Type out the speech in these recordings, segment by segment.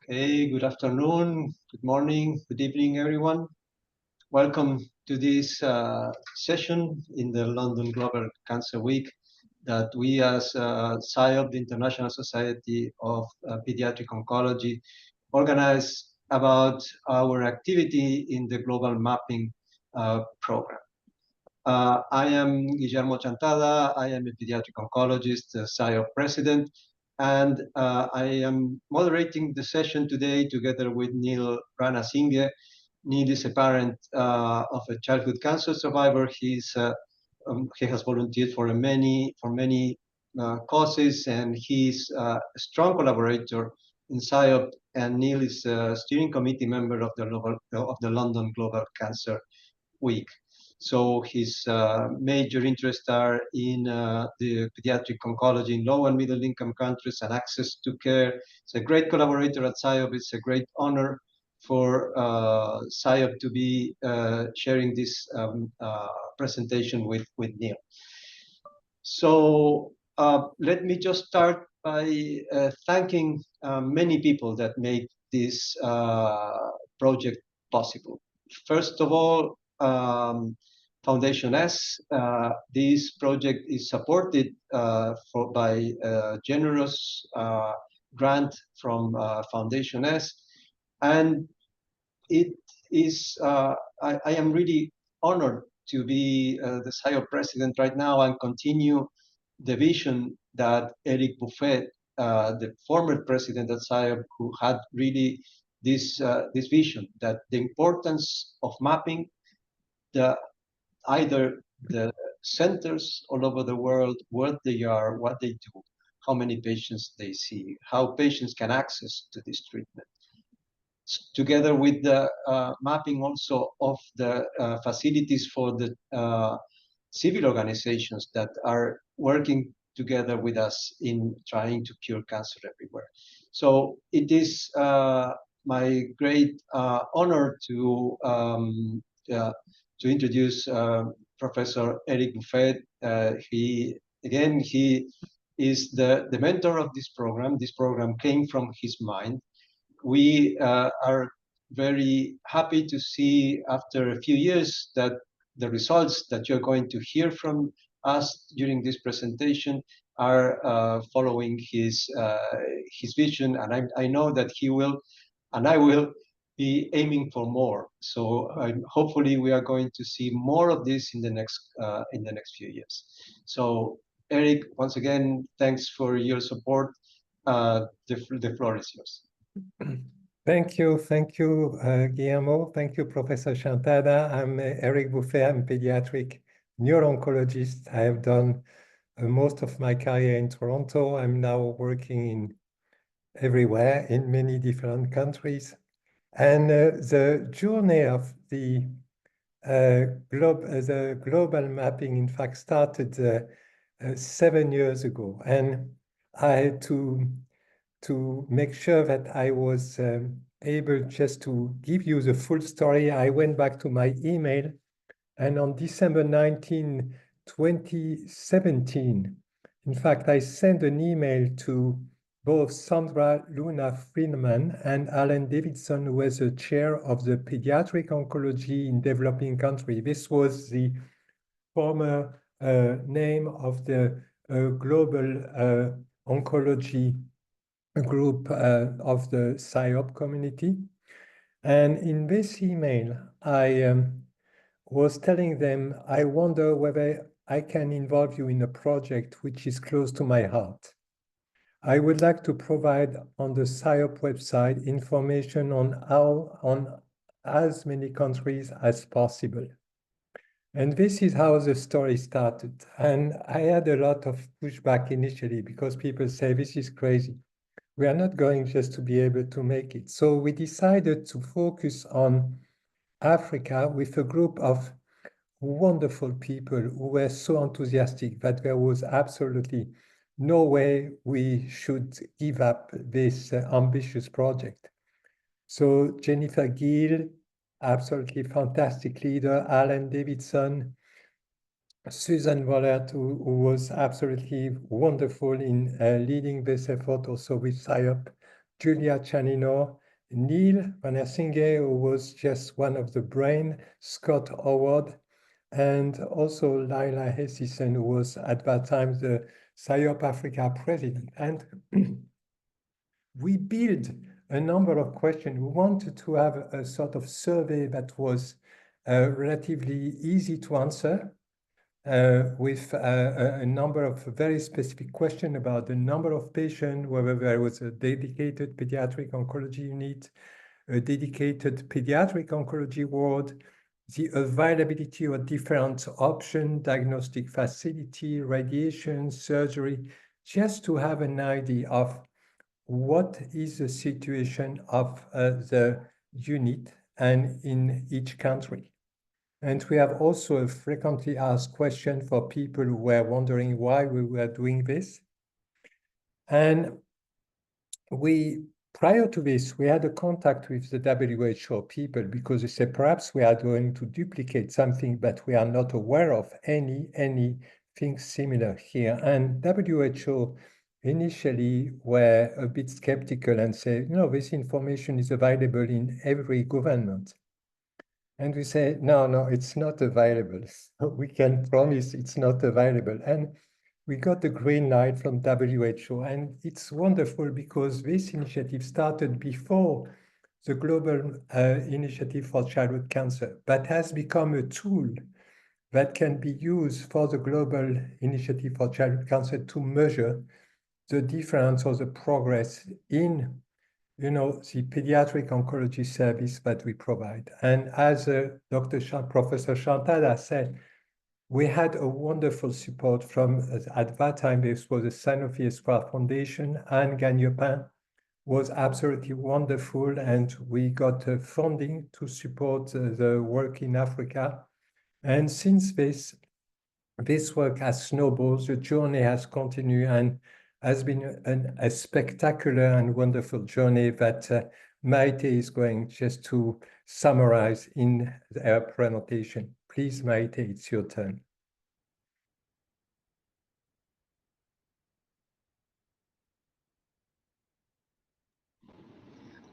Okay, good afternoon, good morning, good evening, everyone. Welcome to this session in the London Global Cancer Week that we as SIOP, the International Society of Pediatric Oncology, organize about our activity in the Global Mapping Program. I am Guillermo Chantada. I am a pediatric oncologist, SIOP president, and I am moderating the session today together with Neil Ranasinghe. Neil is a parent of a childhood cancer survivor. He has volunteered for many causes, and he's a strong collaborator in SIOP. And Neil is a steering committee member of the London Global Cancer Week. So his major interests are in the pediatric oncology in low and middle income countries and access to care. He's a great collaborator at SIOP. It's a great honor for SIOP to be sharing this presentation with Neil. So let me just start by thanking many people that made this project possible. First of all, Foundation S. This project is supported by a generous grant from Foundation S, and it is. I am really honored to be the SIOP president right now and continue the vision that Eric Buffet, the former president of SIOP, who had really this vision that the importance of mapping either the centers all over the world, where they are, what they do, how many patients they see, how patients can access to this treatment. Together with the mapping also of the facilities for the civil organizations that are working together with us in trying to cure cancer everywhere. So it is my great honor to introduce Professor Eric Buffet. He is the mentor of this program. This program came from his mind. We are very happy to see after a few years that the results that you're going to hear from us during this presentation are following his vision, and I know that he will, and I will be aiming for more. So hopefully we are going to see more of this in the next few years. So Eric, once again, thanks for your support. The floor is yours. Thank you, Guillermo. Thank you, Professor Chantada. I'm Eric Buffet. I'm a pediatric neuro-oncologist. I have done most of my career in Toronto. I'm now working everywhere in many different countries. And the journey of the global mapping, in fact, started 7 years ago. And I had to make sure that I was able just to give you the full story. I went back to my email, and on December 19, 2017, in fact, I sent an email to both Sandra Luna Friedman and Alan Davidson, who was the chair of the Pediatric Oncology in Developing Countries. This was the former name of the Global Oncology group of the SIOP community. And in this email, I was telling them, I wonder whether I can involve you in a project which is close to my heart. I would like to provide on the SIOP website information on as many countries as possible. And this is how the story started. And I had a lot of pushback initially because people say, this is crazy. We are not going just to be able to make it. So we decided to focus on Africa with a group of wonderful people who were so enthusiastic that there was absolutely no way we should give up this ambitious project. So Jennifer Gill, absolutely fantastic leader, Alan Davidson, Susan Vollert, who was absolutely wonderful in leading this effort also with SIOP, Julia Chanino, Neil Van Ersinghe, who was just one of the brain, Scott Howard, and also Laila Hessison, who was at that time the SIOP Africa president. And we built a number of questions. We wanted to have a sort of survey that was relatively easy to answer, with a number of very specific questions about the number of patients, whether there was a dedicated pediatric oncology unit, a dedicated pediatric oncology ward, the availability of different options, diagnostic facility, radiation, surgery, just to have an idea of what is the situation of the unit and in each country. And we have also a frequently asked question for people who were wondering why we were doing this. And prior to this, we had a contact with the WHO people because they said, perhaps we are going to duplicate something, but we are not aware of anything similar here. And WHO initially were a bit skeptical and said, this information is available in every government. And we say, no, it's not available. So we can promise it's not available. And we got the green light from WHO. And it's wonderful because this initiative started before the Global Initiative for Childhood Cancer, but has become a tool that can be used for the Global Initiative for Childhood Cancer to measure the difference or the progress in the pediatric oncology service that we provide. And as Professor Chantada said, we had a wonderful support from, at that time, this was the Sanofi Espoir Foundation, and Gagnepin was absolutely wonderful, and we got funding to support the work in Africa. And since this work has snowballed, the journey has continued and has been a spectacular and wonderful journey that Maite is going just to summarize in her presentation. Please, Maite, it's your turn.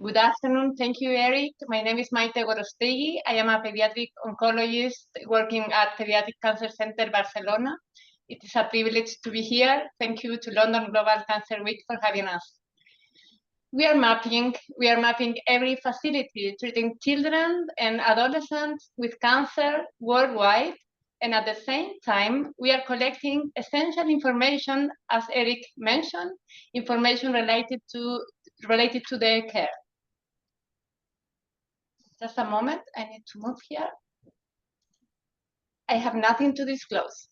Good afternoon. Thank you, Eric. My name is Maite Gorostegui. I am a pediatric oncologist working at Paediatric Cancer Center, Barcelona. It is a privilege to be here. Thank you to London Global Cancer Week for having us. We are mapping every facility treating children and adolescents with cancer worldwide. And at the same time, we are collecting essential information, as Eric mentioned, information related to their care. Just a moment, I need to move here. I have nothing to disclose.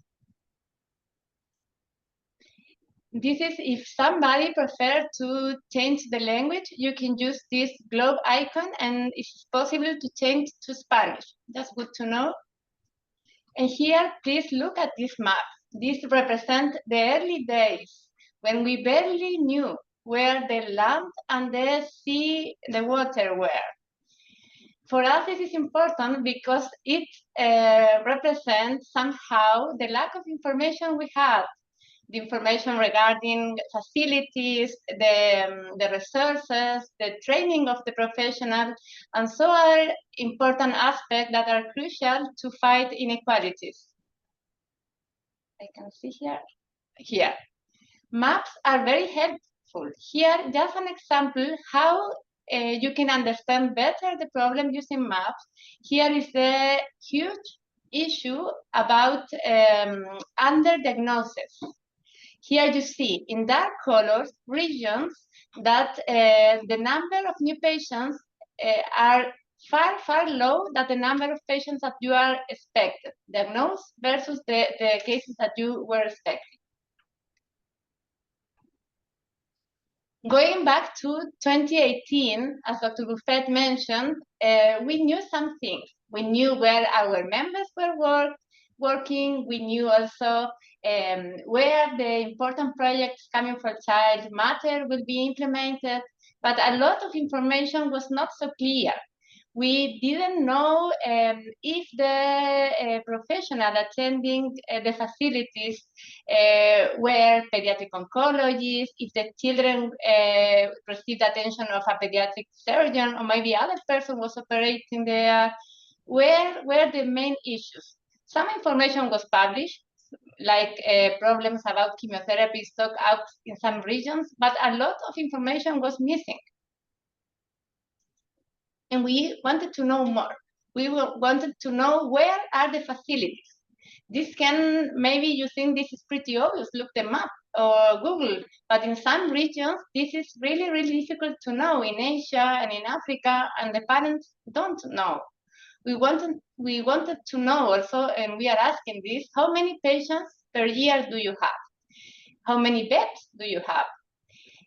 This is if somebody prefers to change the language, you can use this globe icon and it's possible to change to Spanish. That's good to know. And here, please look at this map. This represents the early days when we barely knew where the land and the sea, the water were. For us, this is important because it represents somehow the lack of information we have, the information regarding facilities, the resources, the training of the professional, and so are important aspects that are crucial to fight inequalities. I can see here. Maps are very helpful. Here, just an example how you can understand better the problem using maps. Here is the huge issue about underdiagnosis. Here you see in dark colors regions that the number of new patients are far low than the number of patients that you are expected, diagnosed versus the cases that you were expecting. Going back to 2018, as Dr. Buffet mentioned, we knew some things. We knew where our members were working. We knew also where the important projects coming for child matter will be implemented, but a lot of information was not so clear. We didn't know if the professional attending the facilities were pediatric oncologists, if the children received attention of a pediatric surgeon, or maybe other person was operating there. Where were the main issues? Some information was published, like problems about chemotherapy stock out in some regions, but a lot of information was missing. And we wanted to know more. We wanted to know where are the facilities. This can, maybe you think this is pretty obvious, look them up or Google, but in some regions, this is really, really difficult to know in Asia and in Africa, and the parents don't know. We wanted to know also, and we are asking this, how many patients per year do you have? How many beds do you have?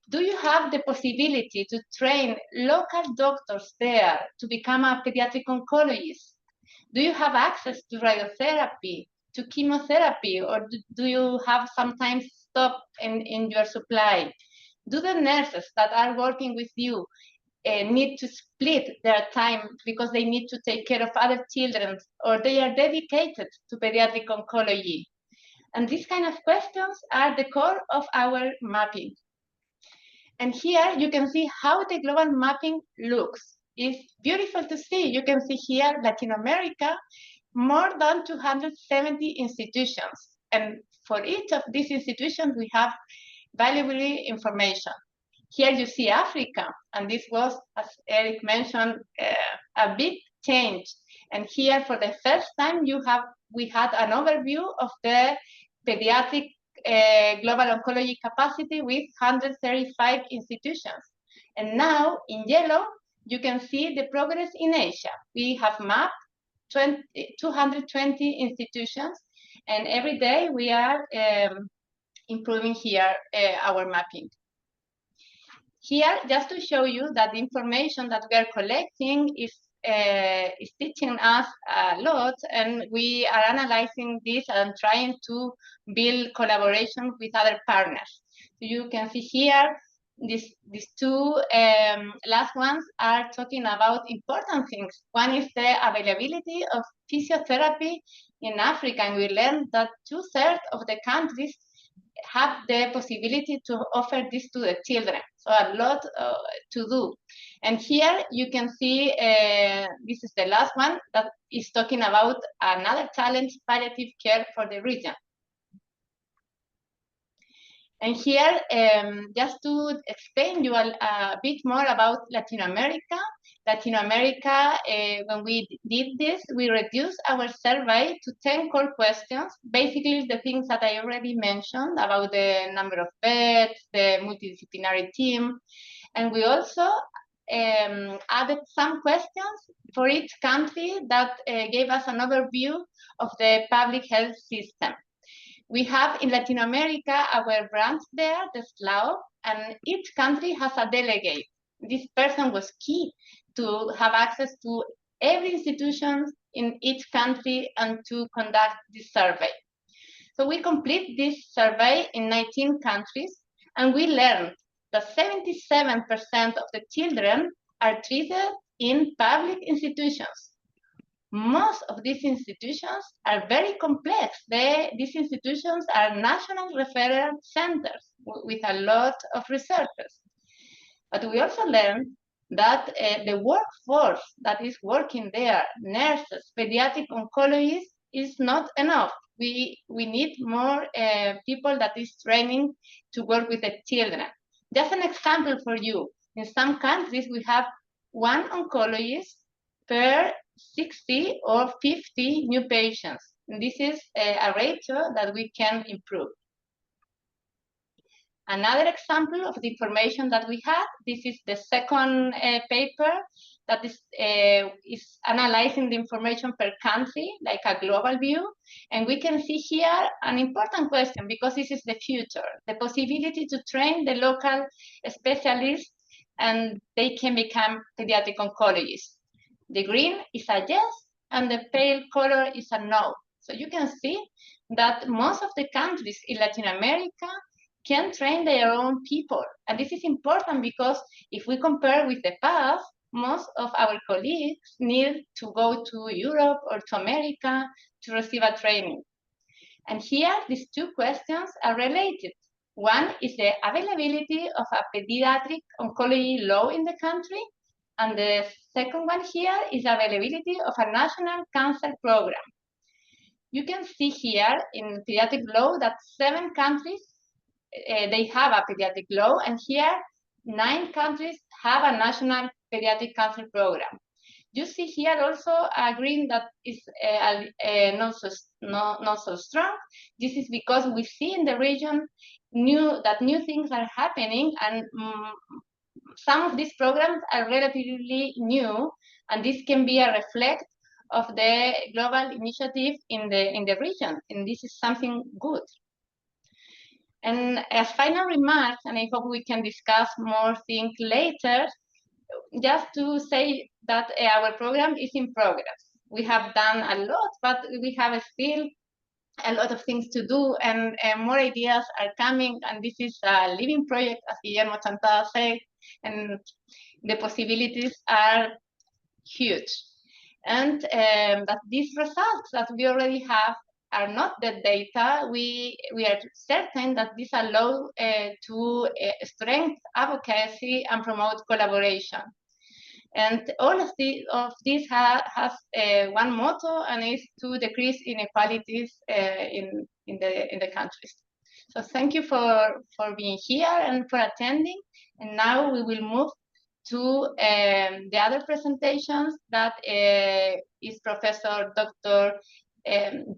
Do you have the possibility to train local doctors there to become a pediatric oncologist? Do you have access to radiotherapy, to chemotherapy, or do you have sometimes stop in your supply? Do the nurses that are working with you need to split their time because they need to take care of other children, or they are dedicated to pediatric oncology? And these kind of questions are the core of our mapping. And here you can see how the global mapping looks. It's beautiful to see. You can see here Latin America, more than 270 institutions. And for each of these institutions, we have valuable information. Here you see Africa, and this was, as Eric mentioned, a big change. And here, for the first time, we had an overview of the pediatric global oncology capacity with 135 institutions. And now, in yellow, you can see the progress in Asia. We have mapped 220 institutions, and every day we are improving here our mapping. Here, just to show you that the information that we are collecting is teaching us a lot, and we are analyzing this and trying to build collaboration with other partners. So you can see here, these two last ones are talking about important things. One is the availability of physiotherapy in Africa, and we learned that 2/3 of the countries have the possibility to offer this to the children. So a lot to do. And here you can see, this is the last one that is talking about another challenge, palliative care for the region. And here, just to explain you a bit more about Latin America. Latin America, when we did this, we reduced our survey to 10 core questions, basically the things that I already mentioned about the number of beds, the multidisciplinary team. And we also added some questions for each country that gave us an overview of the public health system. We have in Latin America our branch there, the SIOP, and each country has a delegate. This person was key to have access to every institution in each country and to conduct this survey. So we complete this survey in 19 countries, and we learned that 77% of the children are treated in public institutions. Most of these institutions are very complex. These institutions are national referral centers with a lot of researchers. But we also learned that the workforce that is working there, nurses, pediatric oncologists, is not enough. We need more people that is training to work with the children. Just an example for you. In some countries, we have one oncologist per 60 or 50 new patients. And this is a ratio that we can improve. Another example of the information that we have, this is the second paper that is analyzing the information per country, like a global view. And we can see here an important question, because this is the future, the possibility to train the local specialists and they can become pediatric oncologists. The green is a yes, and the pale color is a no. So you can see that most of the countries in Latin America can train their own people. And this is important because if we compare with the past, most of our colleagues need to go to Europe or to America to receive a training. And here, these two questions are related. One is the availability of a pediatric oncology law in the country. And the second one here is availability of a national cancer program. You can see here in pediatric law that 7 countries, they have a pediatric law, and here 9 countries have a national pediatric cancer program. You see here also a green that is not so strong. This is because we see in the region that new things are happening, and some of these programs are relatively new, and this can be a reflect of the global initiative in the region, and this is something good. And as final remarks, and I hope we can discuss more things later, just to say that our program is in progress. We have done a lot, but we have still a lot of things to do, and more ideas are coming, and this is a living project, as Guillermo Chantada said, and the possibilities are huge. And that these results that we already have are not the data. We are certain that these allow to strengthen advocacy and promote collaboration. And all of this has one motto, and is to decrease inequalities in the countries. So thank you for being here and for attending. And now we will move to the other presentations that is Professor Dr.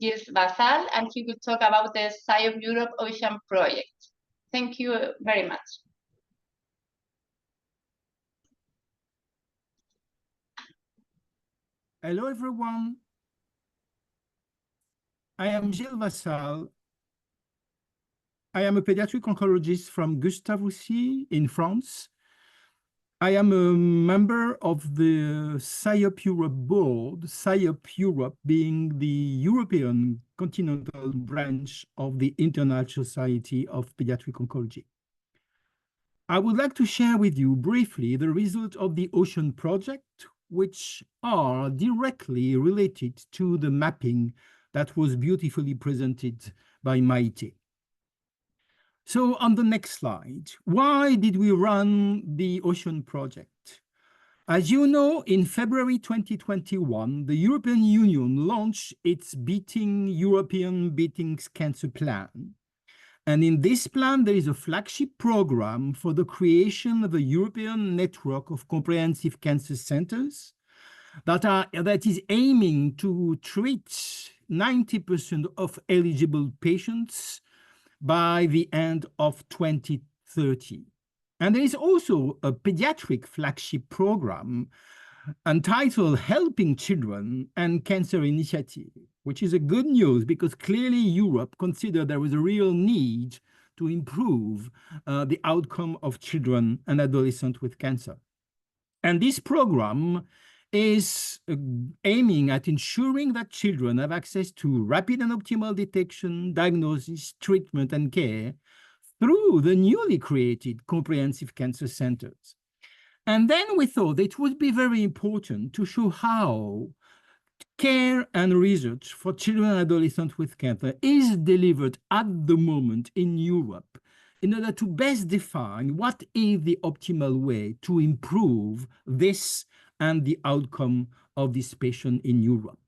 Gilles Basal, and he will talk about the SIOP Europe Ocean Project. Thank you very much. Hello, everyone. I am Gilles Vassal. I am a pediatric oncologist from Gustave-Roussy in France. I am a member of the SIOP Europe board, SIOP Europe being the European continental branch of the International Society of Pediatric Oncology. I would like to share with you briefly the result of the Ocean Project, which are directly related to the mapping that was beautifully presented by Maite. So on the next slide, why did we run the Ocean Project? As you know, in February 2021, the European Union launched its European Beating Cancer Plan. And in this plan, there is a flagship program for the creation of a European network of comprehensive cancer centers that is aiming to treat 90% of eligible patients by the end of 2030. And there is also a pediatric flagship program entitled Helping Children and Cancer Initiative, which is a good news because clearly Europe considered there was a real need to improve the outcome of children and adolescents with cancer. And this program is aiming at ensuring that children have access to rapid and optimal detection, diagnosis, treatment, and care through the newly created comprehensive cancer centers. And then we thought it would be very important to show how care and research for children and adolescents with cancer is delivered at the moment in Europe in order to best define what is the optimal way to improve this and the outcome of this patient in Europe.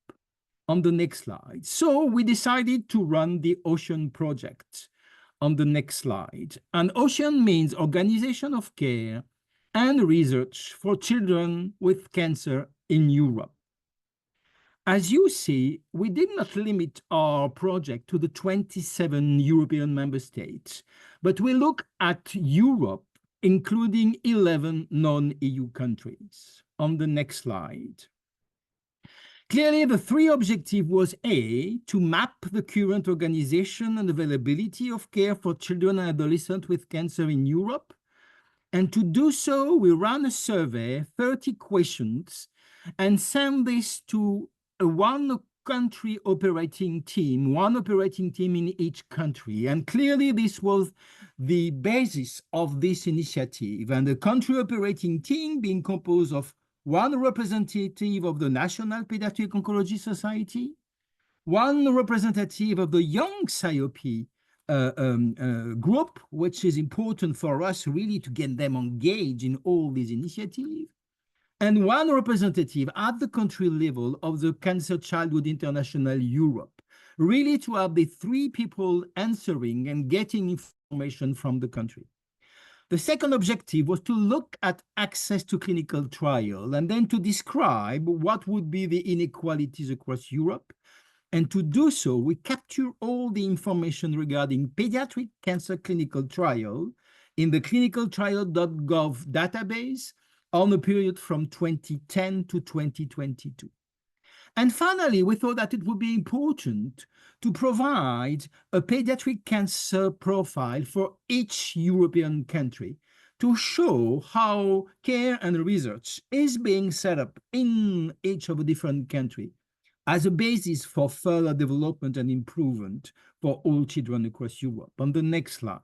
On the next slide. So we decided to run the Ocean Project. On the next slide. And Ocean means Organization of Care and Research for Children with Cancer in Europe. As you see, we did not limit our project to the 27 European member states, but we look at Europe, including 11 non-EU countries. On the next slide. Clearly, the three objectives was A, to map the current organization and availability of care for children and adolescents with cancer in Europe. And to do so, we ran a survey, 30 questions, and sent this to one country operating team, one operating team in each country. And clearly, this was the basis of this initiative. And the country operating team being composed of one representative of the National Pediatric Oncology Society, one representative of the young SIOP group, which is important for us really to get them engaged in all these initiatives, and one representative at the country level of the Cancer Childhood International Europe, really to have the three people answering and getting information from the country. The second objective was to look at access to clinical trial and then to describe what would be the inequalities across Europe. And to do so, we capture all the information regarding pediatric cancer clinical trial in the clinicaltrial.gov database on a period from 2010 to 2022. And finally, we thought that it would be important to provide a pediatric cancer profile for each European country to show how care and research is being set up in each of the different countries as a basis for further development and improvement for all children across Europe. On the next slide.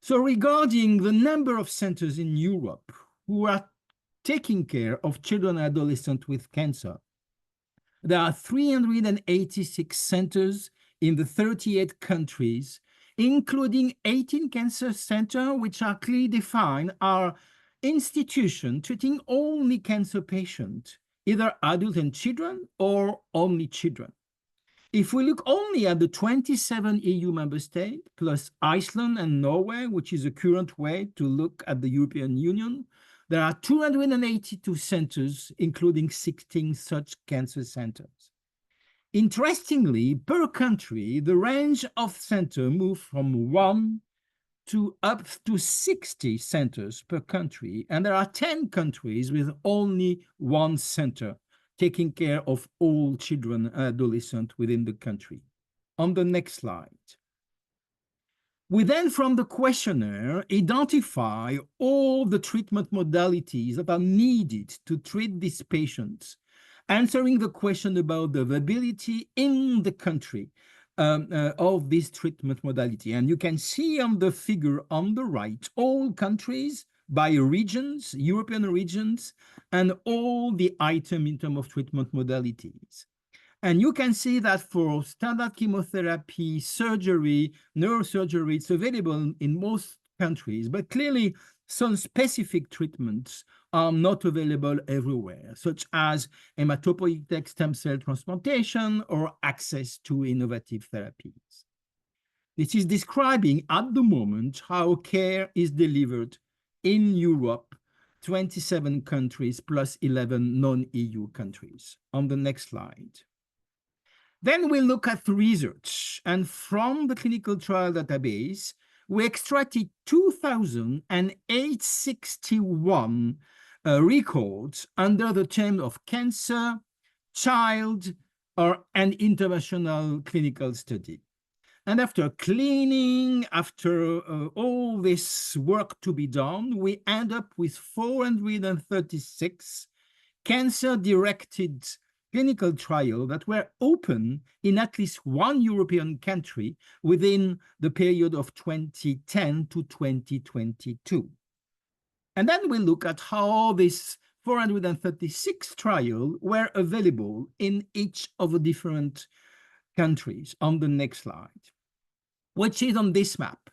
So regarding the number of centers in Europe who are taking care of children and adolescents with cancer, there are 386 centers in the 38 countries, including 18 cancer centers, which are clearly defined are institutions treating only cancer patients, either adults and children or only children. If we look only at the 27 EU member states, plus Iceland and Norway, which is a current way to look at the European Union, there are 282 centers, including 16 such cancer centers. Interestingly, per country, the range of centers moves from 1 to up to 60 centers per country, and there are 10 countries with only 1 center taking care of all children and adolescents within the country. On the next slide. We then, from the questionnaire, identify all the treatment modalities that are needed to treat these patients, answering the question about the availability in the country of this treatment modality. And you can see on the figure on the right, all countries by regions, European regions, and all the items in terms of treatment modalities. And you can see that for standard chemotherapy, surgery, neurosurgery, it's available in most countries, but clearly some specific treatments are not available everywhere, such as hematopoietic stem cell transplantation or access to innovative therapies. This is describing at the moment how care is delivered in Europe, 27 countries plus 11 non-EU countries. On the next slide. Then we look at research, and from the clinical trial database, we extracted 2,861 records under the term of cancer, child, and international clinical study. And after cleaning, after all this work to be done, we end up with 436 cancer-directed clinical trials that were open in at least one European country within the period of 2010 to 2022. And then we look at how these 436 trials were available in each of the different countries on the next slide, which is on this map.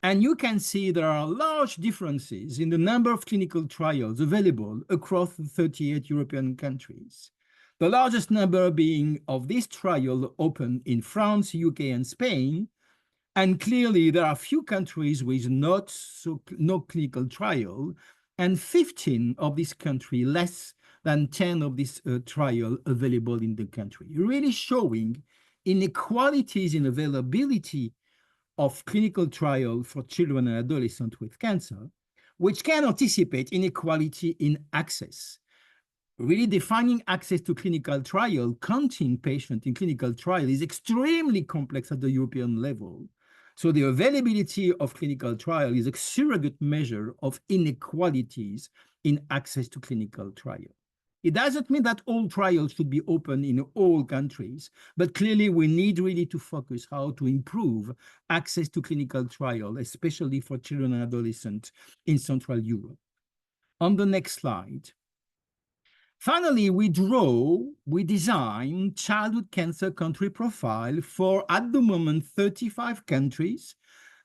And you can see there are large differences in the number of clinical trials available across the 38 European countries. The largest number being of this trial open in France, UK, and Spain. And clearly there are few countries with no clinical trial, and 15 of this country, less than 10 of this trial available in the country, really showing inequalities in availability of clinical trial for children and adolescents with cancer, which can anticipate inequality in access. Really defining access to clinical trial, counting patients in clinical trial is extremely complex at the European level. So the availability of clinical trial is a surrogate measure of inequalities in access to clinical trial. It doesn't mean that all trials should be open in all countries, but clearly we need really to focus how to improve access to clinical trial, especially for children and adolescents in Central Europe. On the next slide. Finally, we design childhood cancer country profile for, at the moment, 35 countries.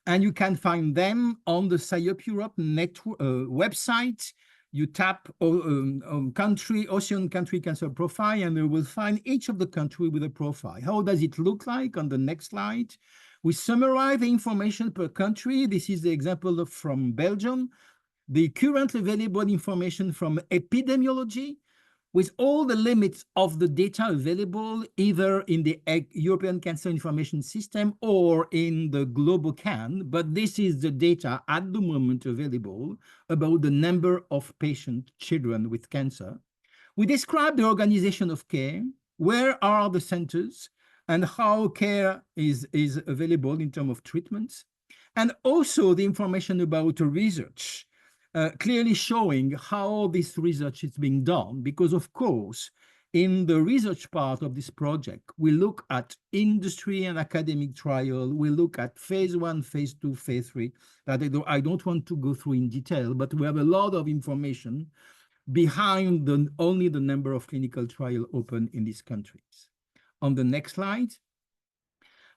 And you can find them on the SIOP Europe network website. You tap country, Ocean country cancer profile, and you will find each of the country with a profile. How does it look like on the next slide? We summarize the information per country. This is the example from Belgium. The currently available information from epidemiology, with all the limits of the data available either in the European Cancer Information System or in the Global CAN, but this is the data at the moment available about the number of children with cancer. We describe the organization of care, where are the centers, and how care is available in terms of treatments, and also the information about research, clearly showing how this research is being done, because of course, in the research part of this project, we look at industry and academic trial, we look at phase 1, phase 2, phase 3, that I don't want to go through in detail, but we have a lot of information behind only the number of clinical trials open in these countries. On the next slide.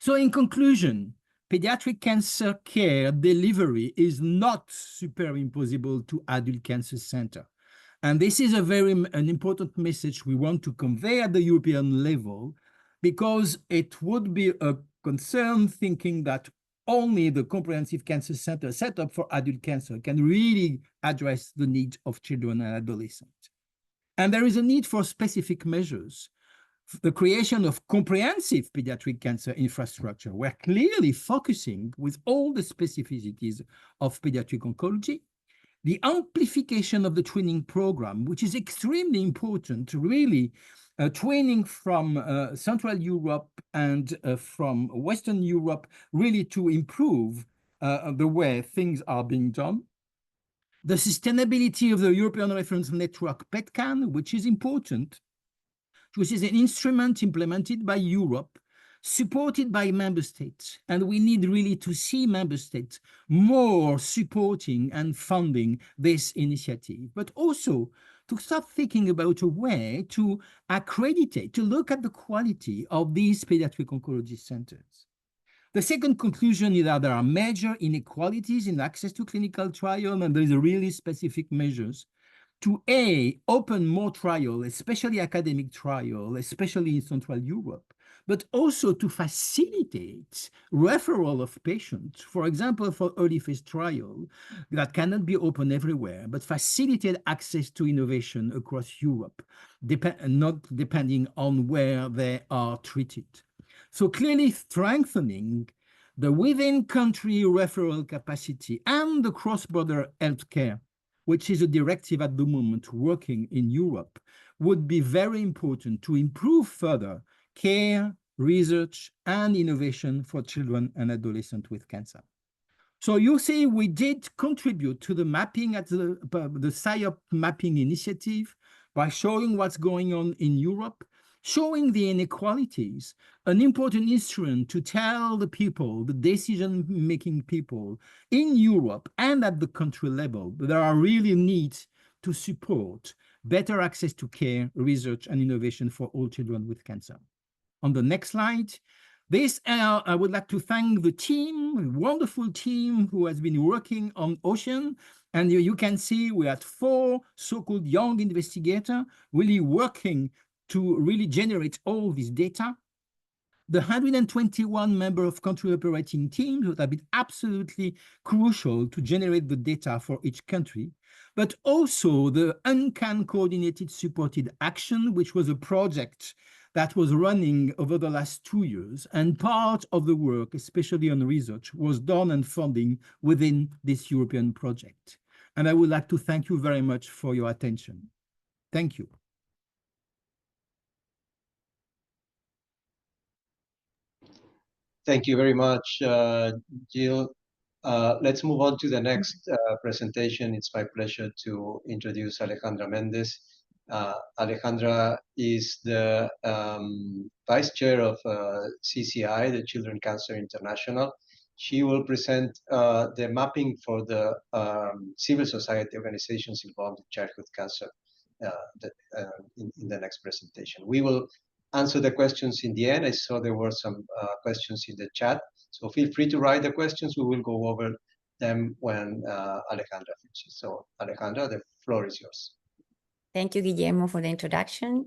So in conclusion, pediatric cancer care delivery is not superimposable to adult cancer center. And this is an important message we want to convey at the European level, because it would be a concern thinking that only the comprehensive cancer center set up for adult cancer can really address the needs of children and adolescents. And there is a need for specific measures. The creation of comprehensive pediatric cancer infrastructure. We're clearly focusing with all the specificities of pediatric oncology. The amplification of the training program, which is extremely important, really training from Central Europe and from Western Europe, really to improve the way things are being done. The sustainability of the European Reference Network PETCAN, which is important, which is an instrument implemented by Europe, supported by member states. And we need really to see member states more supporting and funding this initiative, but also to start thinking about a way to accredit, to look at the quality of these pediatric oncology centers. The second conclusion is that there are major inequalities in access to clinical trial, and there is really specific measures to open more trial, especially academic trial, especially in Central Europe, but also to facilitate referral of patients, for example, for early phase trial that cannot be open everywhere, but facilitate access to innovation across Europe, not depending on where they are treated. So clearly strengthening the within-country referral capacity and the cross-border healthcare, which is a directive at the moment working in Europe, would be very important to improve further care, research, and innovation for children and adolescents with cancer. So you see, we did contribute to the mapping at the SIOP mapping initiative by showing what's going on in Europe, showing the inequalities, an important instrument to tell the people, the decision-making people in Europe and at the country level, that there are really needs to support better access to care, research, and innovation for all children with cancer. On the next slide, I would like to thank the team, a wonderful team who has been working on Ocean. And you can see we had 4 so-called young investigators really working to really generate all this data. The 121 member of country operating teams that have been absolutely crucial to generate the data for each country, but also the UNCAN coordinated supported action, which was a project that was running over the last 2 years, and part of the work, especially on research, was done and funding within this European project. And I would like to thank you very much for your attention. Thank you. Thank you very much, Jill. Let's move on to the next presentation. It's my pleasure to introduce Alejandra Mendez. Alejandra is the Vice Chair of CCI, the Children Cancer International. She will present the mapping for the civil society organizations involved in childhood cancer. in the next presentation. We will answer the questions in the end. I saw there were some questions in the chat, so feel free to write the questions. We will go over them when Alejandra finishes. So Alejandra, the floor is yours. Thank you, Guillermo, for the introduction.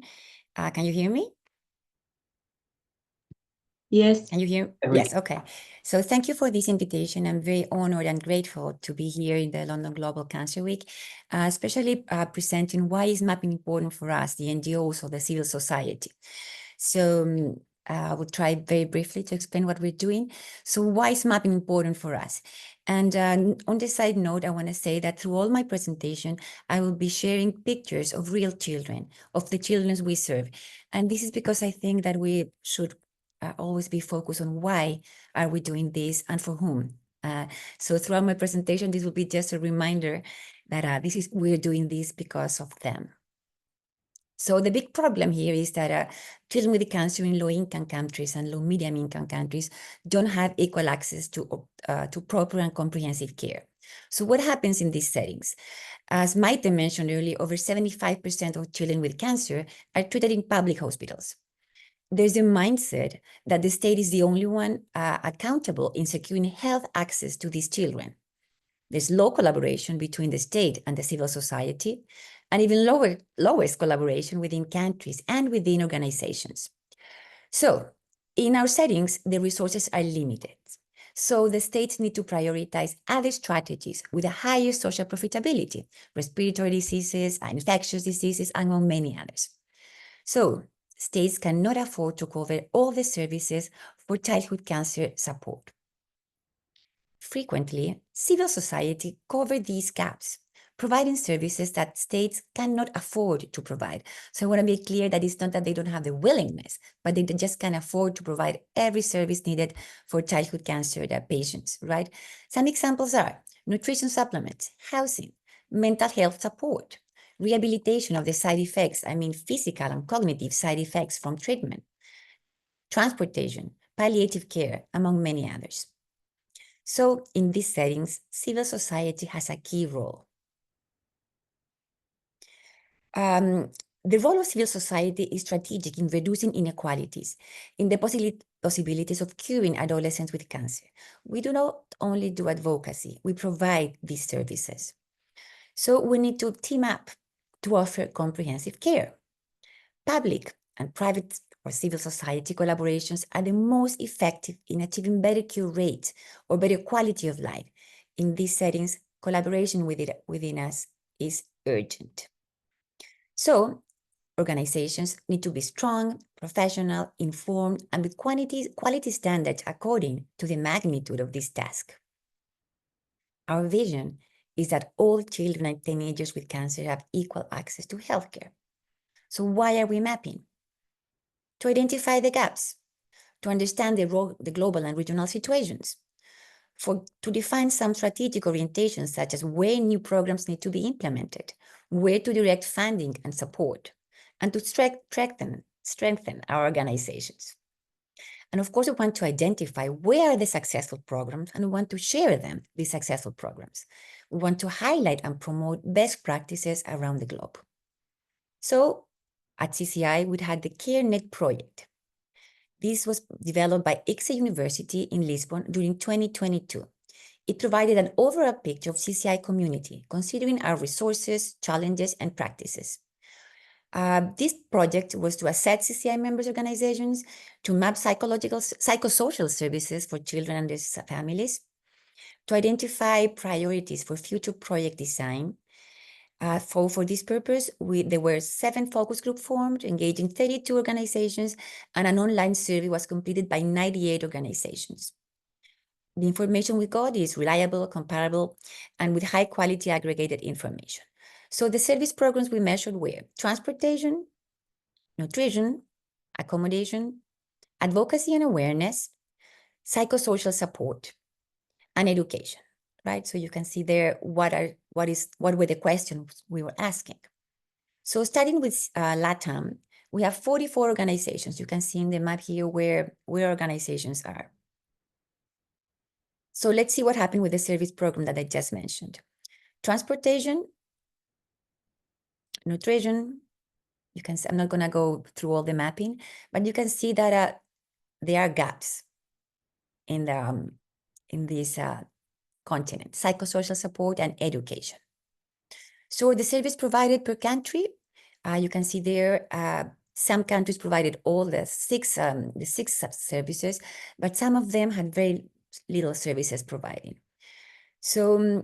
Can you hear me? Yes. Can you hear? Yes, okay. So thank you for this invitation. I'm very honored and grateful to be here in the London Global Cancer Week, especially presenting why is mapping important for us, the NGOs or the civil society. So I will try very briefly to explain what we're doing. So why is mapping important for us? And on the side note, I want to say that through all my presentation, I will be sharing pictures of real children, of the children we serve. And this is because I think that we should always be focused on why are we doing this and for whom. So throughout my presentation, this will be just a reminder that we're doing this because of them. So the big problem here is that children with cancer in low-income countries and low-medium-income countries don't have equal access to proper and comprehensive care. So what happens in these settings? As Maite mentioned earlier, over 75% of children with cancer are treated in public hospitals. There's a mindset that the state is the only one accountable in securing health access to these children. There's low collaboration between the state and the civil society, and even lowest collaboration within countries and within organizations. So in our settings, the resources are limited. So the states need to prioritize other strategies with a higher social profitability, respiratory diseases, infectious diseases, among many others. So states cannot afford to cover all the services for childhood cancer support. Frequently, civil society covers these gaps, providing services that states cannot afford to provide. So I want to be clear that it's not that they don't have the willingness, but they just can't afford to provide every service needed for childhood cancer patients, right? Some examples are nutrition supplements, housing, mental health support, rehabilitation of the side effects, physical and cognitive side effects from treatment, transportation, palliative care, among many others. So in these settings, civil society has a key role. The role of civil society is strategic in reducing inequalities, in the possibilities of curing adolescents with cancer. We do not only do advocacy, we provide these services. So we need to team up to offer comprehensive care. Public and private or civil society collaborations are the most effective in achieving better cure rates or better quality of life. In these settings, collaboration within us is urgent. So organizations need to be strong, professional, informed, and with quality standards according to the magnitude of this task. Our vision is that all children and teenagers with cancer have equal access to healthcare. So why are we mapping? To identify the gaps, to understand the global and regional situations, to define some strategic orientations such as where new programs need to be implemented, where to direct funding and support, and to strengthen our organizations. And of course, we want to identify where are the successful programs, and we want to share them, these successful programs. We want to highlight and promote best practices around the globe. So at CCI, we had the CareNet project. This was developed by ICSE University in Lisbon during 2022. It provided an overall picture of CCI community, considering our resources, challenges, and practices. This project was to assess CCI members' organizations, to map psychosocial services for children and their families, to identify priorities for future project design. For this purpose, there were 7 focus groups formed, engaging 32 organizations, and an online survey was completed by 98 organizations. The information we got is reliable, comparable, and with high quality aggregated information. So the service programs we measured were transportation, nutrition, accommodation, advocacy and awareness, psychosocial support, and education, right? So you can see there what were the questions we were asking. So starting with LATAM, we have 44 organizations. You can see in the map here where organizations are. So let's see what happened with the service program that I just mentioned. Transportation, nutrition. You can see, I'm not going to go through all the mapping, but you can see that there are gaps in the in this continent: psychosocial support and education. So the service provided per country, you can see there, some countries provided all the six services, but some of them had very little services provided. So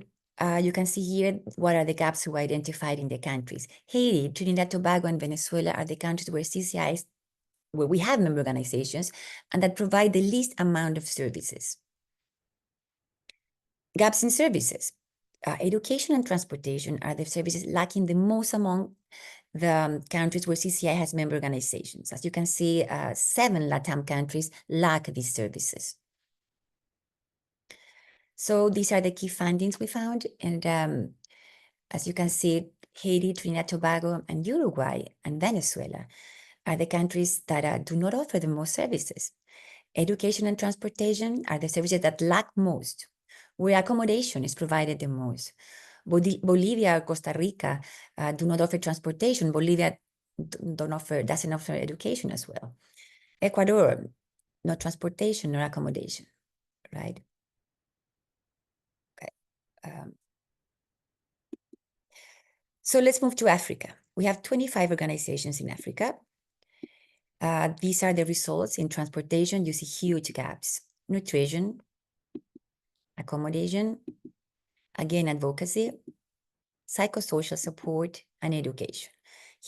you can see here what are the gaps we identified in the countries. Haiti, Trinidad, Tobago, and Venezuela are the countries where CCIs, where we have member organizations, and that provide the least amount of services. Gaps in services. Education and transportation are the services lacking the most among the countries where CCI has member organizations. As you can see, 7 LATAM countries lack these services. So these are the key findings we found. And as you can see, Haiti, Trinidad, Tobago, and Uruguay, and Venezuela are the countries that do not offer the most services. Education and transportation are the services that lack most, where accommodation is provided the most. Bolivia or Costa Rica do not offer transportation. Bolivia doesn't offer education as well. Ecuador, no transportation nor accommodation, right? Okay. So let's move to Africa. We have 25 organizations in Africa. These are the results. In transportation, you see huge gaps: nutrition, accommodation, again, advocacy, psychosocial support, and education.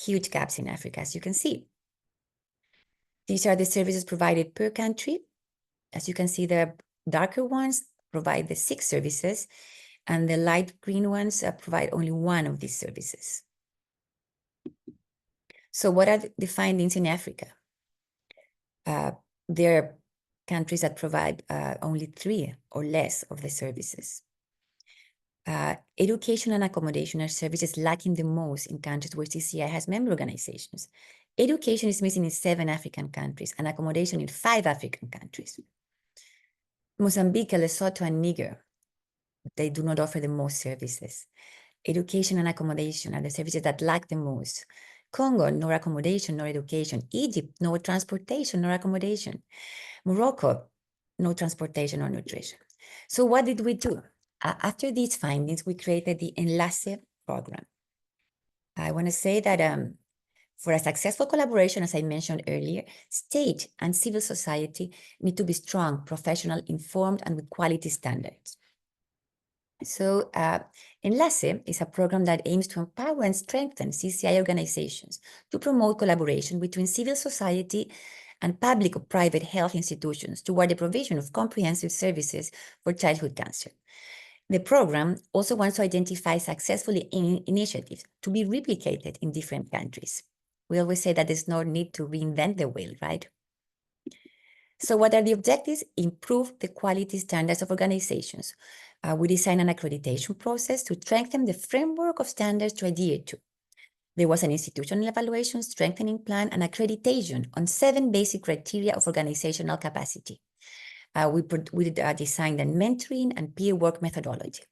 Huge gaps in Africa, as you can see. These are the services provided per country. As you can see, the darker ones provide the 6 services, and the light green ones provide only 1 of these services. So what are the findings in Africa? There are countries that provide only 3 or less of the services. Education and accommodation are services lacking the most in countries where CCI has member organizations. Education is missing in 7 African countries and accommodation in 5 African countries. Mozambique, Lesotho, and Niger, they do not offer the most services. Education and accommodation are the services that lack the most. Congo, no accommodation, nor education. Egypt, no transportation, nor accommodation. Morocco, no transportation or nutrition. So what did we do? After these findings, we created the Enlace program. I want to say that for a successful collaboration, as I mentioned earlier, state and civil society need to be strong, professional, informed, and with quality standards. So Enlace is a program that aims to empower and strengthen CCI organizations to promote collaboration between civil society and public or private health institutions toward the provision of comprehensive services for childhood cancer. The program also wants to identify successful initiatives to be replicated in different countries. We always say that there's no need to reinvent the wheel, right? So what are the objectives? Improve the quality standards of organizations. We designed an accreditation process to strengthen the framework of standards to adhere to. There was an institutional evaluation, strengthening plan, and accreditation on 7 basic criteria of organizational capacity. We designed a mentoring and peer work methodology.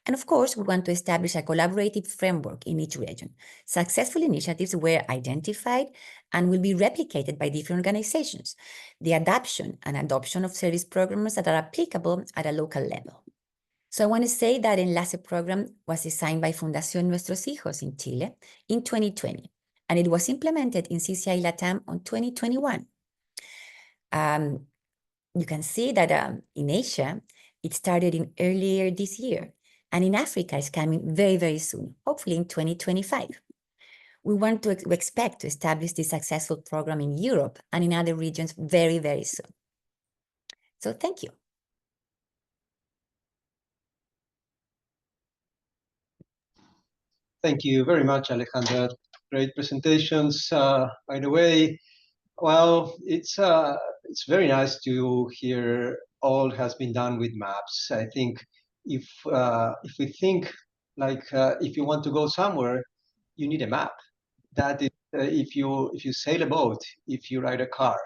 And of course, we want to establish a collaborative framework in each region. Successful initiatives were identified and will be replicated by different organizations. The adoption of service programs that are applicable at a local level. So I want to say that Enlace program was designed by Fundación Nuestros Hijos in Chile in 2020, and it was implemented in CCI LATAM on 2021. You can see that in Asia, it started in earlier this year, and in Africa, it's coming very, very soon, hopefully in 2025. We want to expect to establish this successful program in Europe and in other regions very, very soon. So thank you. Thank you very much, Alejandra. Great presentations. By the way, well, it's very nice to hear all has been done with maps. I think if we think like if you want to go somewhere, you need a map. That is, if you sail a boat, if you ride a car,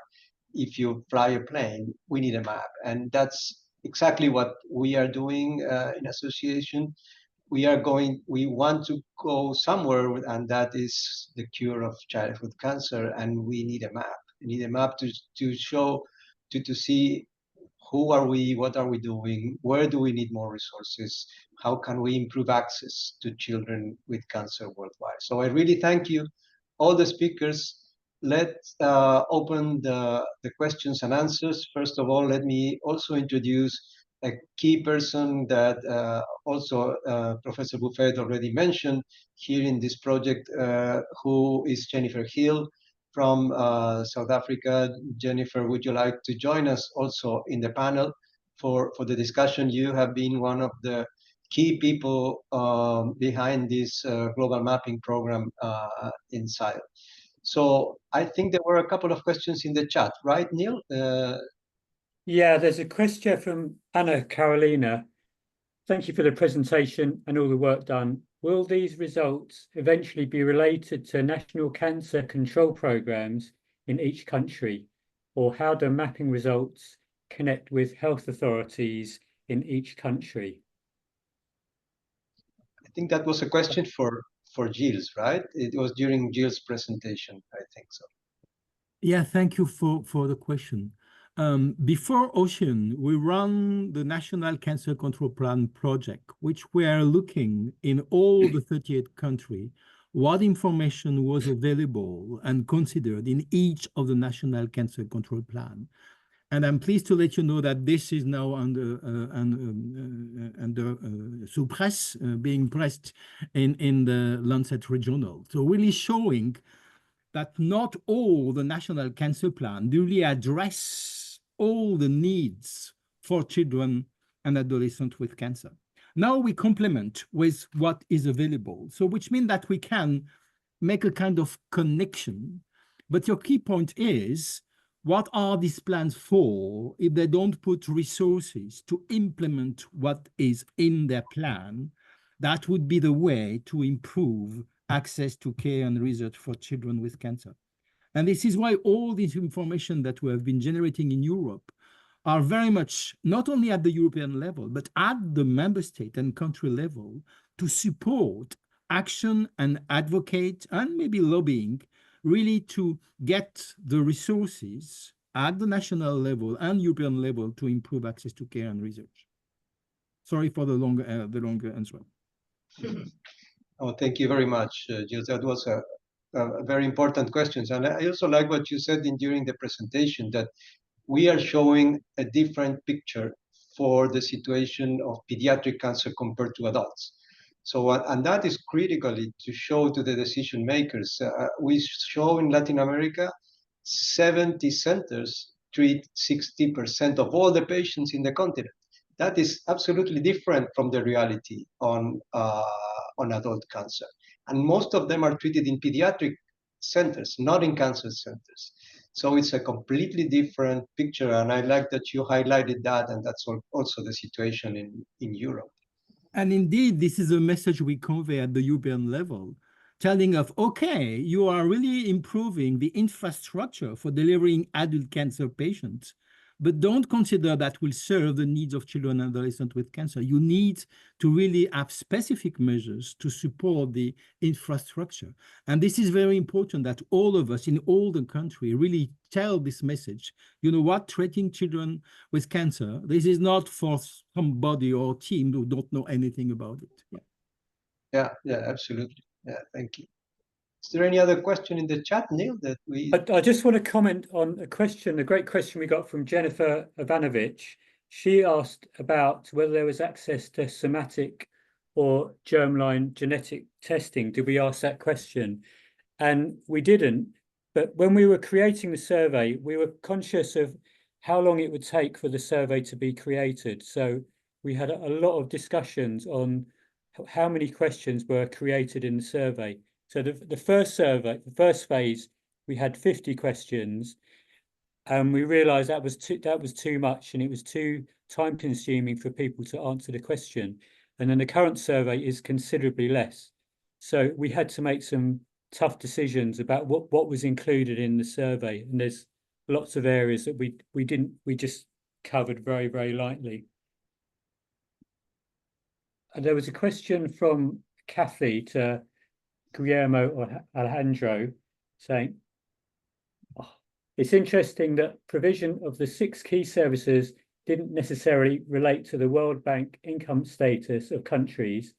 if you fly a plane, we need a map, and that's exactly what we are doing in association. we want to go somewhere, and that is the cure of childhood cancer, and we need a map. We need a map to show, to see who are we, what are we doing, where do we need more resources, how can we improve access to children with cancer worldwide. So I really thank you, all the speakers. Let's open the questions and answers. First of all, let me also introduce a key person that also Professor Buffet already mentioned here in this project, who is Jennifer Hill from South Africa. Jennifer, would you like to join us also in the panel for the discussion? You have been one of the key people behind this global mapping program in SIOP. So I think there were a couple of questions in the chat, right, Neil? Yeah, there's a question from Anna Carolina. Thank you for the presentation and all the work done. Will these results eventually be related to national cancer control programs in each country? Or how do mapping results connect with health authorities in each country? I think that was a question for Gilles, right? It was during Gilles' presentation, I think so. Yeah, thank you for the question. Before Ocean, we run the National Cancer Control Plan project, which we are looking in all the 38 countries, what information was available and considered in each of the National Cancer Control Plan. And I'm pleased to let you know that this is now under sous press, being pressed in the Lancet Regional. So really showing that not all the National Cancer Plan really address all the needs for children and adolescents with cancer. Now we complement with what is available. So which means that we can make a kind of connection. But your key point is, what are these plans for if they don't put resources to implement what is in their plan? That would be the way to improve access to care and research for children with cancer. And this is why all this information that we have been generating in Europe are very much not only at the European level, but at the member state and country level to support action and advocate and maybe lobbying, really to get the resources at the national level and European level to improve access to care and research. Sorry for the longer answer. Oh, thank you very much, Gilles. That was a very important question. And I also like what you said during the presentation, that we are showing a different picture for the situation of pediatric cancer compared to adults. So, and that is critically to show to the decision makers. We show in Latin America, 70 centers treat 60% of all the patients in the continent. That is absolutely different from the reality on adult cancer. And most of them are treated in pediatric centers, not in cancer centers. So it's a completely different picture. And I like that you highlighted that, and that's also the situation in Europe. And indeed, this is a message we convey at the European level, telling us, okay, you are really improving the infrastructure for delivering adult cancer patients, but don't consider that will serve the needs of children and adolescents with cancer. You need to really have specific measures to support the infrastructure. And this is very important that all of us in all the country really tell this message. You know what, treating children with cancer, this is not for somebody or team who don't know anything about it. Yeah, absolutely. Yeah, thank you. Is there any other question in the chat, Neil, that we... I just want to comment on a great question we got from Jennifer Ivanovic. She asked about whether there was access to somatic or germline genetic testing. Did we ask that question? And we didn't. But when we were creating the survey, we were conscious of how long it would take for the survey to be created. So we had a lot of discussions on how many questions were created in the survey. So the first phase, we had 50 questions, and we realized that was too much, and it was too time consuming for people to answer the question. And then the current survey is considerably less. So we had to make some tough decisions about what was included in the survey. And there's lots of areas that we just covered very, very lightly. there was a question from Kathy to Guillermo or Alejandro saying, oh, it's interesting that provision of the 6 key services didn't necessarily relate to the World Bank income status of countries,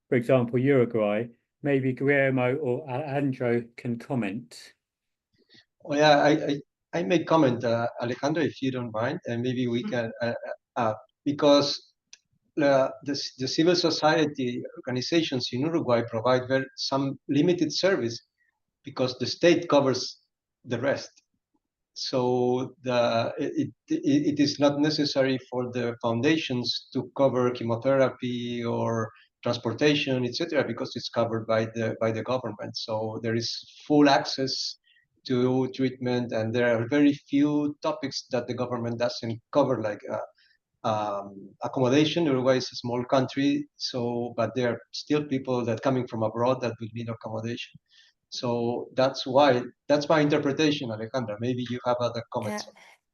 for example, Uruguay. Maybe Guillermo or Alejandro can comment. Oh, yeah, I may comment, Alejandro, if you don't mind, and maybe we can, because the civil society organizations in Uruguay provide some limited service because the state covers the rest. So it is not necessary for the foundations to cover chemotherapy or transportation, etc., because it's covered by the government. So there is full access to treatment, and there are very few topics that the government doesn't cover, like accommodation. Uruguay is a small country, but there are still people that coming from abroad that will need accommodation. So that's my interpretation, Alejandra. Maybe you have other comments.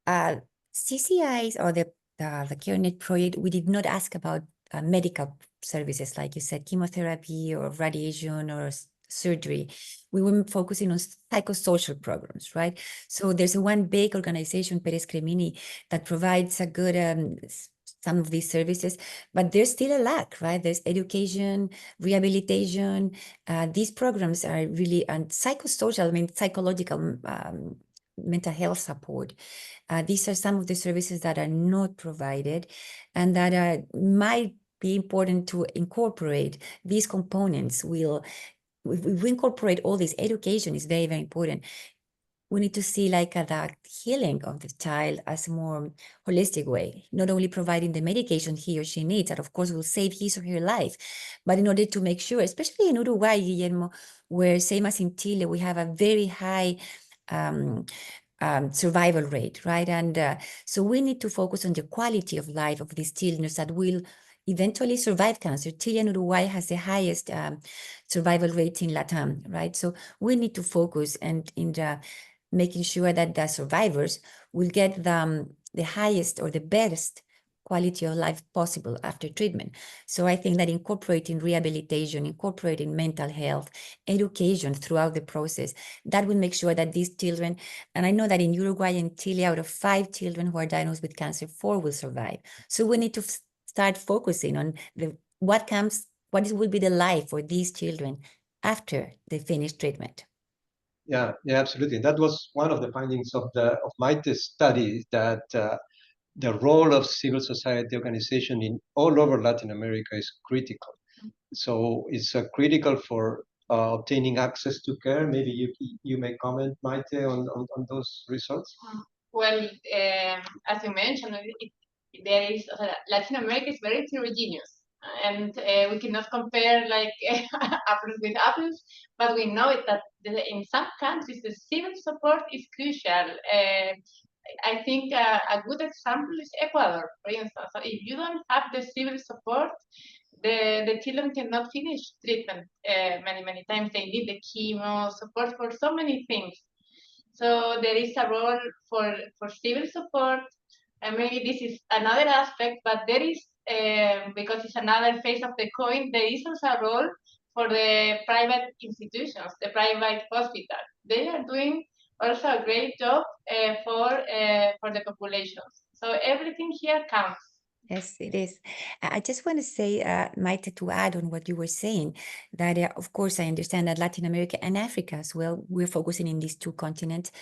CCIs or the CareNet project, we did not ask about medical services, like you said, chemotherapy or radiation or surgery. We were focusing on psychosocial programs, right? So there's one big organization, Perez Cremini, that provides a good some of these services, but there's still a lack, right? There's education, rehabilitation. These programs are really psychosocial, I mean, psychological mental health support. These are some of the services that are not provided and that might be important to incorporate. These components if we incorporate all this, education is very, very important. We need to see like the healing of the child as a more holistic way, not only providing the medication he or she needs, that of course will save his or her life, but in order to make sure, especially in Uruguay, Guillermo, where same as in Chile, we have a very high survival rate, right? And so we need to focus on the quality of life of these children that will eventually survive cancer. Chile and Uruguay has the highest survival rate in Latam, right? So we need to focus in making sure that the survivors will get the highest or the best quality of life possible after treatment. So I think that incorporating rehabilitation, incorporating mental health, education throughout the process, that will make sure that these children, and I know that in Uruguay and Chile, out of 5 children who are diagnosed with cancer, 4 will survive. So we need to start focusing on what will be the life for these children after they finish treatment. Yeah, absolutely. That was one of the findings of my study, that the role of civil society organization in all over Latin America is critical. So it's critical for obtaining access to care. Maybe you may comment, Maite, on those results. Well, as you mentioned, Latin America is very heterogeneous. And we cannot compare like apples with apples, but we know that in some countries the civil support is crucial. I think a good example is Ecuador, for instance. So if you don't have the civil support, the children cannot finish treatment many times. They need the chemo support for so many things. So there is a role for civil support, and maybe this is another aspect, but there is, because it's another face of the coin, there is also a role for the private institutions, the private hospitals. They are doing also a great job for the populations. So everything here counts. Yes, it is. I just want to say, Maite, to add on what you were saying, that of course I understand that Latin America and Africa as well, we're focusing in these 2 continents.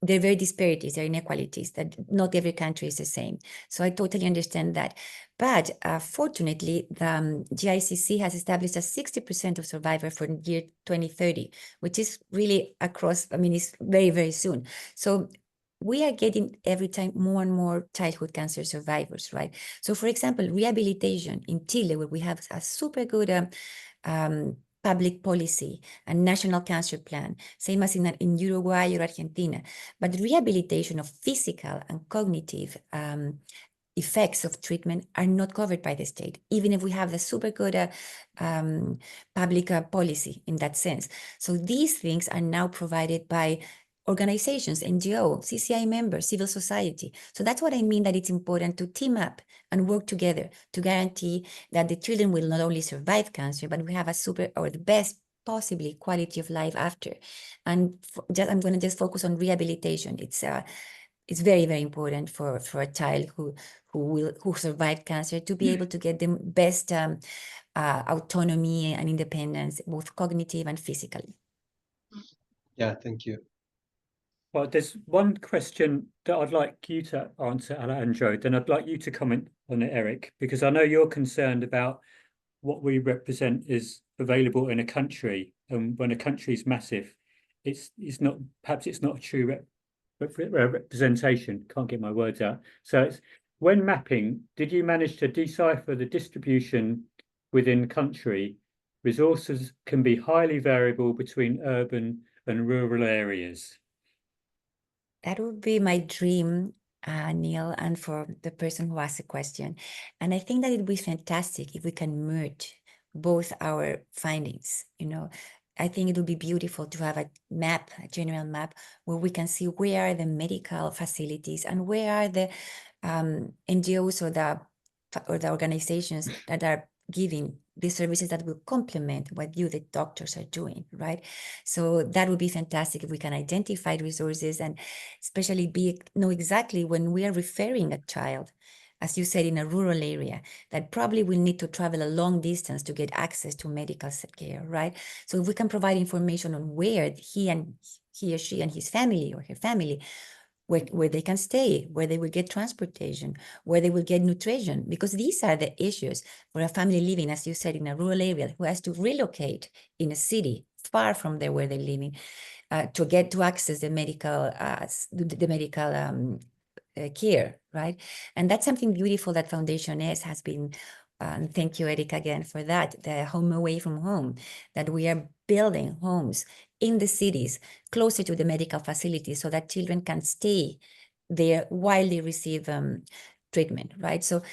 There are very disparities, there are inequalities, that not every country is the same. So I totally understand that. But fortunately, the GICC has established a 60% of survivors for the year 2030, which is really across, I mean, it's very, very soon. So we are getting every time more and more childhood cancer survivors, right? So for example, rehabilitation in Chile, where we have a super good public policy and national cancer plan, same as in Uruguay or Argentina, but rehabilitation of physical and cognitive effects of treatment are not covered by the state, even if we have the super good public policy in that sense. So these things are now provided by organizations, NGO, CCI members, civil society. So that's what I mean, that it's important to team up and work together to guarantee that the children will not only survive cancer, but we have a super or the best possibly quality of life after. And I'm going to just focus on rehabilitation. It's very, very important for a child who survived cancer to be able to get the best autonomy and independence, both cognitive and physically. Yeah, thank you. Well, there's one question that I'd like you to answer, Alejandro, then I'd like you to comment on it, Eric, because I know you're concerned about what we represent is available in a country, and when a country is massive, it's not, perhaps it's not a true representation. Can't get my words out. So it's, when mapping, did you manage to decipher the distribution within country? Resources can be highly variable between urban and rural areas. That would be my dream, Neil, and for the person who asked the question. And I think that it would be fantastic if we can merge both our findings. I think it would be beautiful to have a map, a general map, where we can see where are the medical facilities and where are the NGOs or the organizations that are giving the services that will complement what you, the doctors, are doing, right? So that would be fantastic if we can identify resources and especially know exactly when we are referring a child, as you said, in a rural area, that probably will need to travel a long distance to get access to medical care, right? So if we can provide information on where he or she and his family or her family, where they can stay, where they will get transportation, where they will get nutrition, because these are the issues for a family living, as you said, in a rural area who has to relocate in a city far from there where they're living to get to access the medical care, right? And that's something beautiful that Foundation S has been, thank you, Eric, again for that, the home away from home, that we are building homes in the cities closer to the medical facilities so that children can stay there while they receive treatment, right? So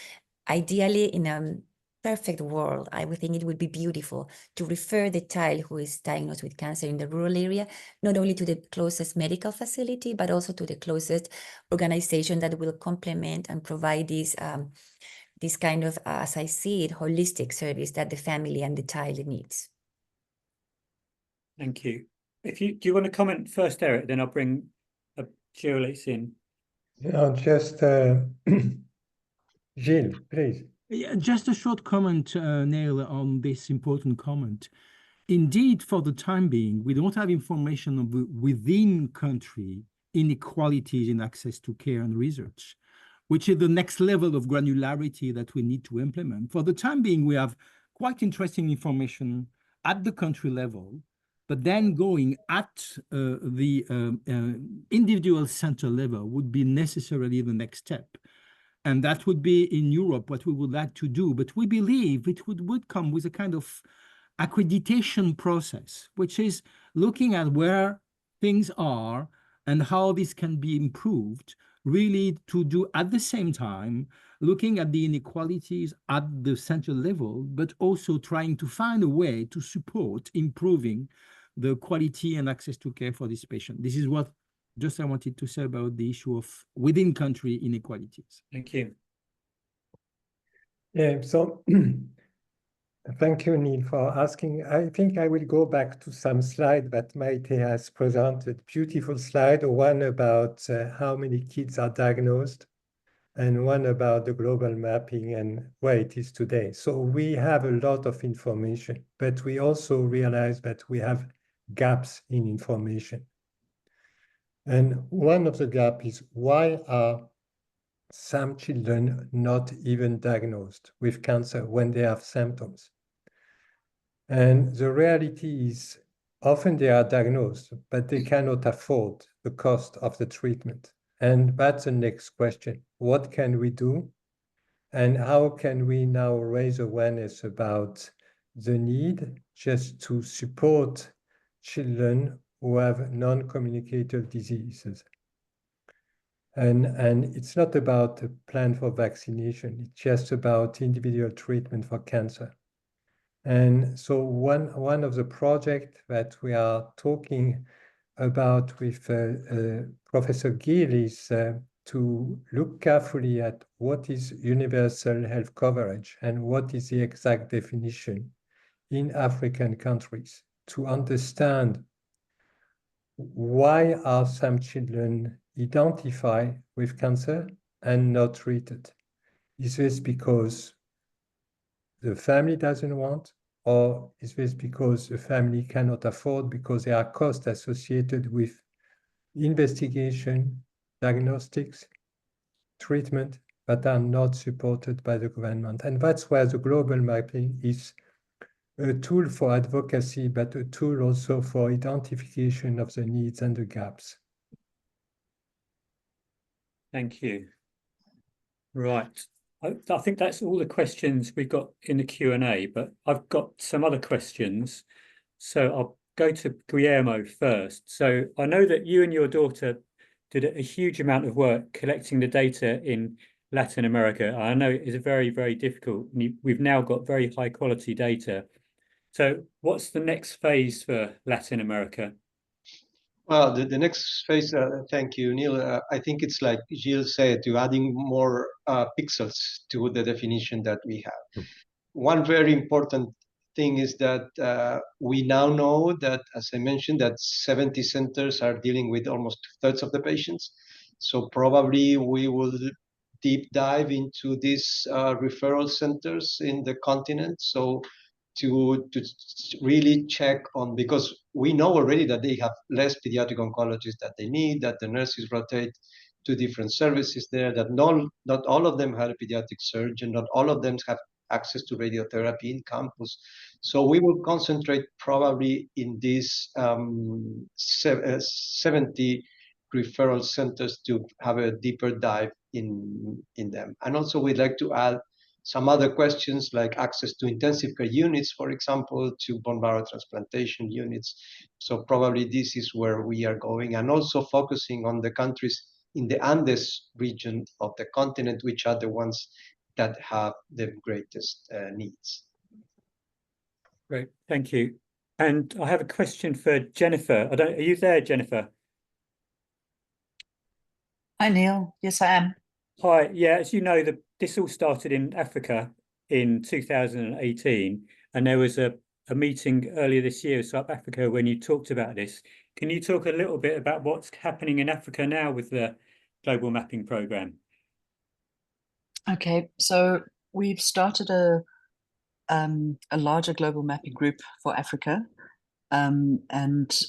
ideally, in a perfect world, I would think it would be beautiful to refer the child who is diagnosed with cancer in the rural area, not only to the closest medical facility, but also to the closest organization that will complement and provide this kind of, as I see it, holistic service that the family and the child needs. Thank you. Do you want to comment first, Eric? Then I'll bring Gilles in. Just Gilles, please. Yeah, just a short comment, Neil, on this important comment. Indeed, for the time being, we don't have information of within country inequalities in access to care and research, which is the next level of granularity that we need to implement. For the time being, we have quite interesting information at the country level, but then going at the individual center level would be necessarily the next step. And that would be in Europe what we would like to do. But we believe it would come with a kind of accreditation process, which is looking at where things are and how this can be improved, really to do at the same time, looking at the inequalities at the central level, but also trying to find a way to support improving the quality and access to care for this patient. This is what just I wanted to say about the issue of within country inequalities. Thank you. Yeah, so thank you, Neil, for asking. I think I will go back to some slide that Maite has presented. Beautiful slide, one about how many kids are diagnosed and one about the global mapping and where it is today. So we have a lot of information, but we also realize that we have gaps in information. And one of the gaps is, why are some children not even diagnosed with cancer when they have symptoms? And the reality is, often they are diagnosed, but they cannot afford the cost of the treatment. And that's the next question. What can we do? And how can we now raise awareness about the need just to support children who have non-communicable diseases? And it's not about a plan for vaccination. It's just about individual treatment for cancer. And so one of the projects that we are talking about with Professor Gill is to look carefully at what is universal health coverage and what is the exact definition in African countries, to understand why are some children identified with cancer and not treated. Is this because the family doesn't want, or is this because the family cannot afford because there are costs associated with investigation, diagnostics, treatment that are not supported by the government? And that's where the global mapping is a tool for advocacy, but a tool also for identification of the needs and the gaps. Thank you. Right. I think that's all the questions we've got in the Q&A, but I've got some other questions. So I'll go to Guillermo first. So I know that you and your daughter did a huge amount of work collecting the data in Latin America. I know it's very, very difficult. We've now got very high quality data. So what's the next phase for Latin America? Well, the next phase, thank you, Neil. I think it's like Gilles said, to adding more pixels to the definition that we have. One very important thing is that we now know that, as I mentioned, that 70 centers are dealing with almost 2/3 of the patients. So probably we will deep dive into these referral centers in the continent. So to really check on, because we know already that they have less pediatric oncologists that they need, that the nurses rotate to different services there, that not all of them have a pediatric surgeon, not all of them have access to radiotherapy in campus. So we will concentrate probably in these 70 referral centers to have a deeper dive in them. And also we'd like to add some other questions like access to intensive care units, for example, to bone marrow transplantation units. So probably this is where we are going, and also focusing on the countries in the Andes region of the continent, which are the ones that have the greatest needs. Great, thank you. And I have a question for Jennifer. Are you there, Jennifer? Hi, Neil. Yes, I am. Hi, yeah, as you know, this all started in Africa in 2018, and there was a meeting earlier this year in South Africa when you talked about this. Can you talk a little bit about what's happening in Africa now with the Global Mapping Programme? Okay, so we've started a larger global mapping group for Africa, and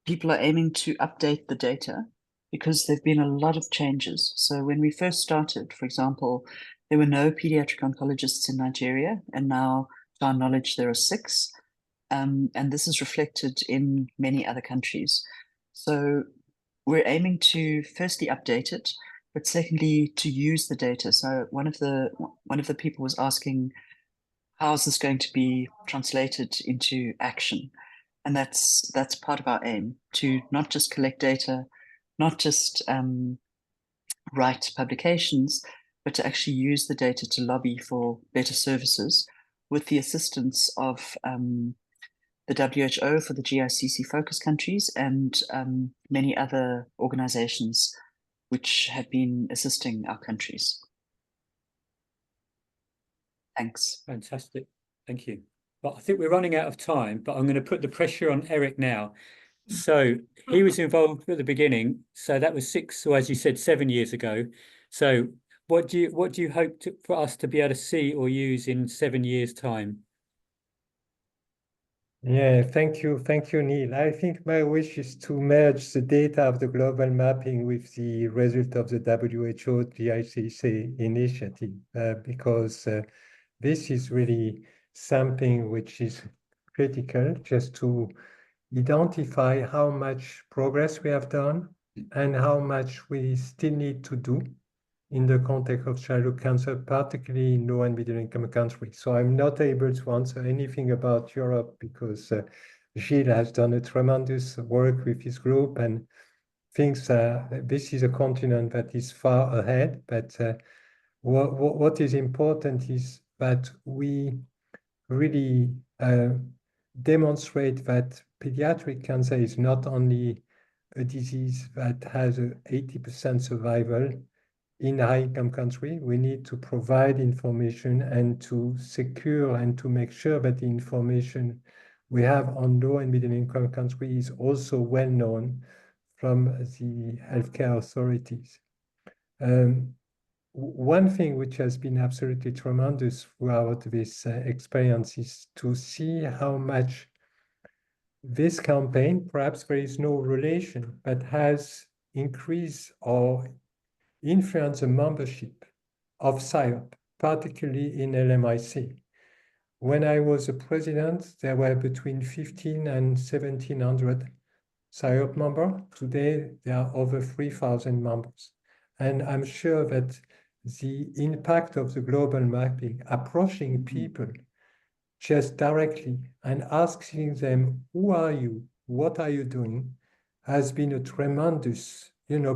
people are aiming to update the data because there've been a lot of changes. So when we first started, for example, there were no pediatric oncologists in Nigeria, and now, to our knowledge, there are 6. And this is reflected in many other countries. So we're aiming to firstly update it, but secondly, to use the data. So one of the people was asking, how is this going to be translated into action? And that's part of our aim, to not just collect data, not just write publications, but to actually use the data to lobby for better services with the assistance of the WHO for the GICC focus countries and many other organizations which have been assisting our countries. Thanks. Fantastic, thank you. But I think we're running out of time, but I'm going to put the pressure on Eric now. So he was involved at the beginning. So that was 6, or as you said, 7 years ago. So what do you hope for us to be able to see or use in 7 years' time? Yeah, thank you, Neil. I think my wish is to merge the data of the global mapping with the result of the WHO GICC initiative, because this is really something which is critical, just to identify how much progress we have done and how much we still need to do in the context of childhood cancer, particularly in low and middle income countries. So I'm not able to answer anything about Europe because Gilles has done a tremendous work with his group and thinks this is a continent that is far ahead. But what is important is that we really demonstrate that pediatric cancer is not only a disease that has an 80% survival in high-income country. We need to provide information and to secure and to make sure that the information we have on low and middle-income countries is also well known from the healthcare authorities. One thing which has been absolutely tremendous throughout this experience is to see how much this campaign, perhaps there is no relation, but has increased or influenced the membership of SIOP, particularly in LMIC. When I was the president, there were between 15 and 1,700 SIOP members. Today, there are over 3,000 members. And I'm sure that the impact of the global mapping, approaching people just directly and asking them, who are you? What are you doing? Has been a tremendous,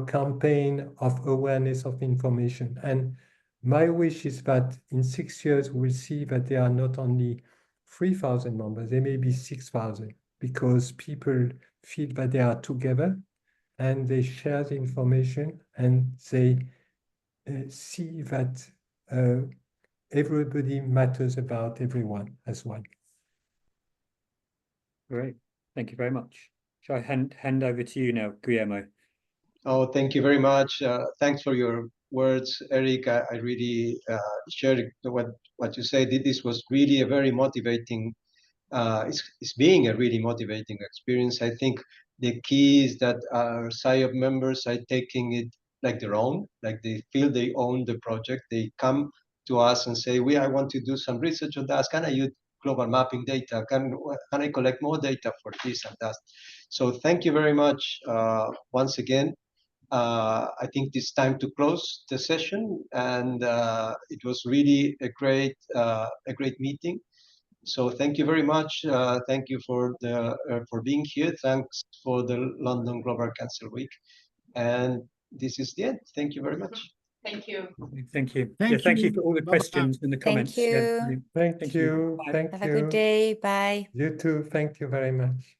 campaign of awareness of information. And my wish is that in 6 years, we'll see that there are not only 3,000 members, there may be 6,000, because people feel that they are together and they share the information and they see that everybody matters about everyone as well. Great, thank you very much. Shall I hand over to you now, Guillermo? Oh, thank you very much. Thanks for your words, Eric. I really share what you said. This was really a very motivating. It's being a really motivating experience. I think the key is that our SIOP members are taking it like their own, like they feel they own the project. They come to us and say, I want to do some research on that. Can I use global mapping data? Can I collect more data for this and that? So thank you very much once again. I think it's time to close the session, and it was really a great meeting. So thank you very much. Thank you for being here. Thanks for the London Global Cancer Week, and this is the end. Thank you very much. Thank you. Thank you. Thank you. For all the Bye-bye. questions and the comments. Thank you. Thank you. Bye. Thank Have a you. good day. Bye. You too. Thank you very much.